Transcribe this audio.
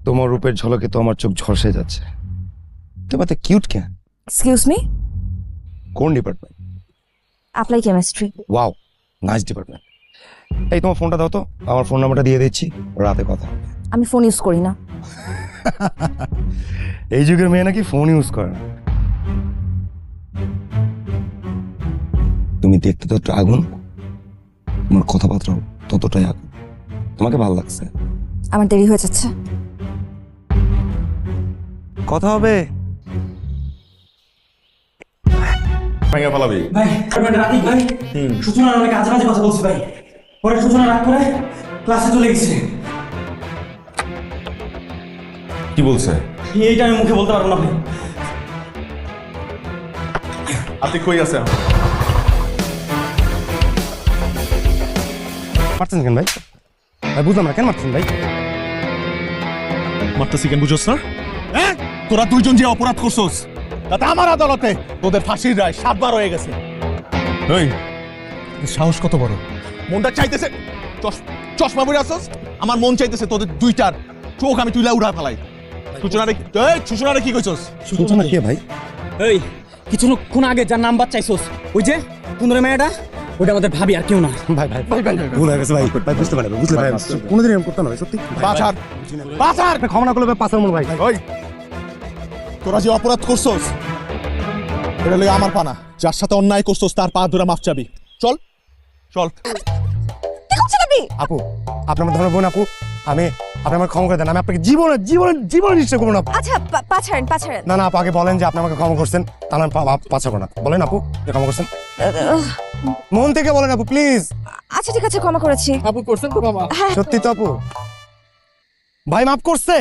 তোমার রূপের ঝলকে তো আমার চোখ ঝলসে যাচ্ছে। তোমার তো কিউট কে? এক্সকিউজ মি, কোন department? Apply chemistry. Wow, nice department. এই তোমার ফোনটা দাও তো, আমার ফোন নাম্বারটা দিয়ে দিচ্ছি, রাতে কথা। আমি ফোন ইউজ করি না। এই যুগের মেয়ে নাকি ফোন ইউজ করে না। তুমি দেখতে তত আগুন, তোমার কথাবার্তা ততটাই আগুন। তোমাকে ভালো লাগছে? আমার দেরি হয়ে যাচ্ছে। কথা হবে। ভেঙে ফেলাবি। ভাই রাতি ভাই সূচনার অনেক আজে বাজে কথা বলছি ভাই। পরে সূচনা রাগ করে ক্লাসে চলে গেছে। কি বলছে? এইটা আমি মুখে বলতে পারবো না ভাই। আপনি কই আছেন? মারছেন কেন ভাই? ভাই বুঝলাম না, কেন মারছেন ভাই? মারতেছি কেন বুঝোস না? হ্যাঁ, তোরা দুইজন যে অপরাধ করছস তাতে আমার আদালতে তোদের ফাঁসির রায় 7 বার হয়ে গেছে। এই সাহস কত বড়! মনটা চাইতেছে চশমা পরে আসছস, আমার মন চাইতেছে তোদের দুইটার চোখ আমি তুইলা উড়া ফেলাই। সূচনারে কি কইছস? সূচনা কে ভাই? এই কিছুক্ষণ আগে যার নাম্বার চাইছস, ওই যে সুন্দর মেয়েটা, ওটা আমাদের ভাবি আর কেউ না। ভাই ভাই ভাই ভাই ভুল হয়ে গেছে ভাই। ভাই বুঝতে পারে, বুঝলে ভাই কোনোদিন এরকম করতে না ভাই, সত্যি। বাছার বাছার ক্ষমা না করলে পাঁচের মন ভাই। ওই তোরা যে অপরাধ করছস এটা লই আমার পানা। যার সাথে অন্যায় করছস তার পা ধরে মাফ চাবি। চল চল। কি করছেন আপনি? আপু, আপনি আমার ধর্ম বোন আপু, আপনি আমার ক্ষমা করে দেন। আমি আপনাকে জীবনে জীবনে জীবনে নিশ্চয় করবো না। আচ্ছা পা ছাড়েন, পা ছাড়েন। না না আপু, আগে বলেন যে আপনি আমাকে ক্ষমা করছেন, তাহলে আমি পাছাবো না। বলেন আপু, যে ক্ষমা করছেন, মন থেকে বলেন আপু প্লিজ। আচ্ছা ঠিক আছে, ক্ষমা করেছি। আপু করছেন তো মামা? সত্যি তো আপু? ভাই মাফ করছে?